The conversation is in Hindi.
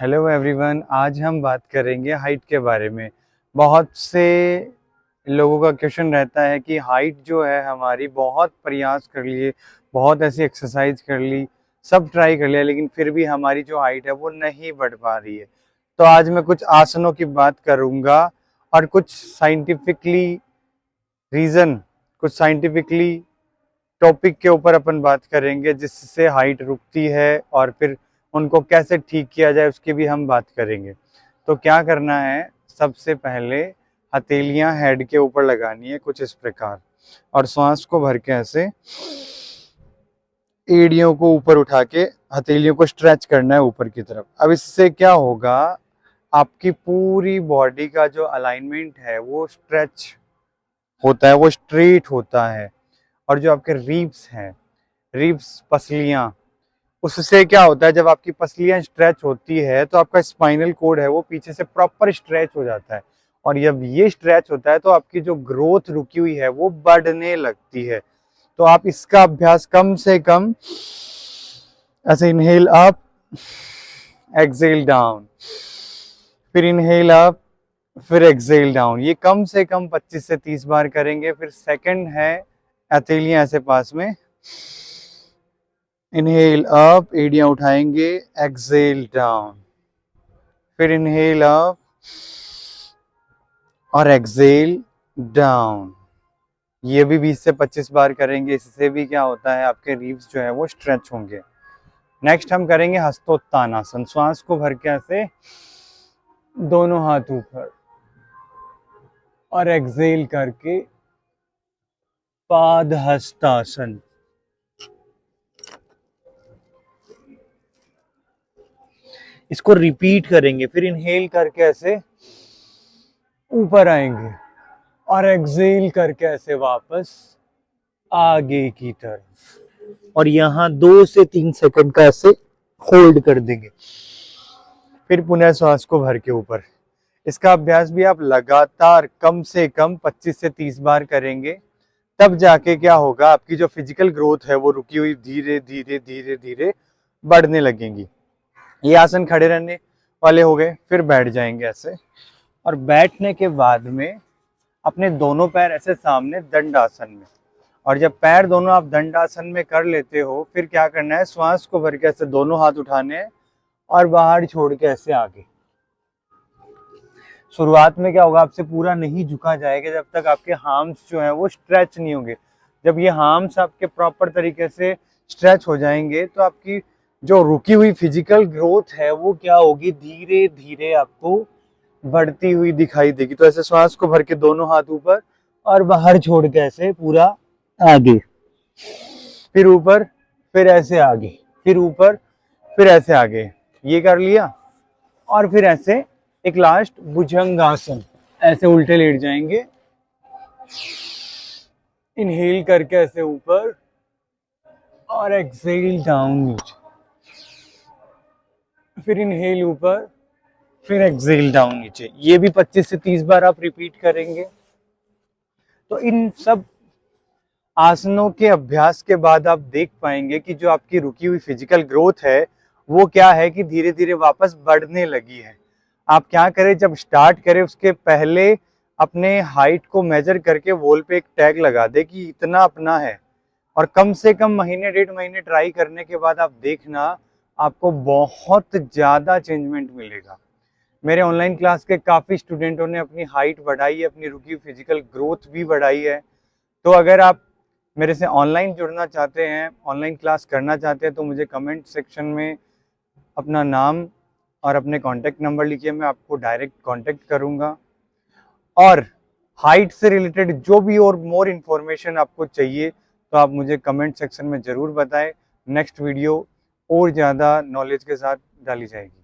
हेलो एवरीवन, आज हम बात करेंगे हाइट के बारे में। बहुत से लोगों का क्वेश्चन रहता है कि हाइट जो है हमारी, बहुत प्रयास कर लिए, बहुत ऐसी एक्सरसाइज कर ली, सब ट्राई कर लिया, लेकिन फिर भी हमारी जो हाइट है वो नहीं बढ़ पा रही है। तो आज मैं कुछ आसनों की बात करूंगा और कुछ साइंटिफिकली रीज़न, कुछ साइंटिफिकली टॉपिक के ऊपर अपन बात करेंगे जिससे हाइट रुकती है, और फिर उनको कैसे ठीक किया जाए उसकी भी हम बात करेंगे। तो क्या करना है, सबसे पहले हथेलियां हेड के ऊपर लगानी है कुछ इस प्रकार, और श्वास को भर के ऐसे एड़ियों को ऊपर उठा के हथेलियों को स्ट्रेच करना है ऊपर की तरफ। अब इससे क्या होगा, आपकी पूरी बॉडी का जो अलाइनमेंट है वो स्ट्रेच होता है, वो स्ट्रेट होता है। और जो आपके रिब्स हैं, रिब्स पसलियां, उससे क्या होता है, जब आपकी पसलियां स्ट्रेच होती है तो आपका स्पाइनल कोड है वो पीछे से प्रॉपर स्ट्रेच हो जाता है। और जब ये स्ट्रेच होता है तो आपकी जो ग्रोथ रुकी हुई है वो बढ़ने लगती है। तो आप इसका अभ्यास कम से कम ऐसे इनहेल अप, एक्सेल डाउन, फिर इनहेल अप, फिर एक्सेल डाउन, ये कम से कम 25 से 30 बार करेंगे। फिर सेकंड है हथेलियां ऐसे पास में, इनहेल अप, एड़ियां उठाएंगे, एक्सेल डाउन, फिर इनहेल अप और एक्सेल डाउन। ये भी 20 से 25 बार करेंगे। इससे भी क्या होता है, आपके रिब्स जो है वो स्ट्रेच होंगे। नेक्स्ट हम करेंगे हस्तोत्तानासन। श्वास को भर के ऐसे दोनों हाथ ऊपर और एक्सेल करके पादहस्तासन। इसको रिपीट करेंगे। फिर इनहेल करके ऐसे ऊपर आएंगे और एक्सेल करके ऐसे वापस आगे की तरफ, और यहां 2 से 3 सेकंड का ऐसे होल्ड कर देंगे। फिर पुनः श्वास को भर के ऊपर। इसका अभ्यास भी आप लगातार कम से कम 25 से 30 बार करेंगे, तब जाके क्या होगा, आपकी जो फिजिकल ग्रोथ है वो रुकी हुई धीरे धीरे धीरे धीरे बढ़ने लगेंगी। ये आसन खड़े रहने वाले हो गए। फिर बैठ जाएंगे ऐसे, और बैठने के बाद में अपने दोनों पैर ऐसे सामने दंडासन में। और जब पैर दोनों आप दंडासन में कर लेते हो, फिर क्या करना है, श्वास को भर के ऐसे दोनों हाथ उठाने हैं और बाहर छोड़ के ऐसे आगे। शुरुआत में क्या होगा, आपसे पूरा नहीं झुका जाएगा जब तक आपके हार्म्स जो है वो स्ट्रेच नहीं होंगे। जब ये हार्म्स आपके प्रॉपर तरीके से स्ट्रेच हो जाएंगे तो आपकी जो रुकी हुई फिजिकल ग्रोथ है वो क्या होगी, धीरे धीरे आपको बढ़ती हुई दिखाई देगी। तो ऐसे श्वास को भर के दोनों हाथ ऊपर और बाहर छोड़ के ऐसे पूरा आगे, फिर ऊपर, फिर ऐसे आगे, फिर ऊपर, फिर ऐसे आगे। ये कर लिया। और फिर ऐसे एक लास्ट भुजंगासन, ऐसे उल्टे लेट जाएंगे, इनहेल करके ऐसे ऊपर और एक्सेल डाउन नीचे, फिर इनहेल ऊपर, फिर एक्सेल डाउन नीचे। ये भी 25 से 30 बार आप रिपीट करेंगे। तो इन सब आसनों के अभ्यास के बाद आप देख पाएंगे कि जो आपकी रुकी हुई फिजिकल ग्रोथ है वो क्या है, कि धीरे धीरे वापस बढ़ने लगी है। आप क्या करें, जब स्टार्ट करें उसके पहले अपने हाइट को मेजर करके वॉल पे एक टैग लगा दे कि इतना अपना है, और कम से कम महीने 1.5 महीने ट्राई करने के बाद आप देखना आपको बहुत ज़्यादा चेंजमेंट मिलेगा। मेरे ऑनलाइन क्लास के काफ़ी स्टूडेंटों ने अपनी हाइट बढ़ाई है, अपनी रुकी फिजिकल ग्रोथ भी बढ़ाई है। तो अगर आप मेरे से ऑनलाइन जुड़ना चाहते हैं, ऑनलाइन क्लास करना चाहते हैं, तो मुझे कमेंट सेक्शन में अपना नाम और अपने कॉन्टैक्ट नंबर लिखिए, मैं आपको डायरेक्ट कॉन्टैक्ट करूँगा। और हाइट से रिलेटेड जो भी और मोर इन्फॉर्मेशन आपको चाहिए तो आप मुझे कमेंट सेक्शन में ज़रूर बताएं। नेक्स्ट वीडियो और ज़्यादा नॉलेज के साथ डाली जाएगी।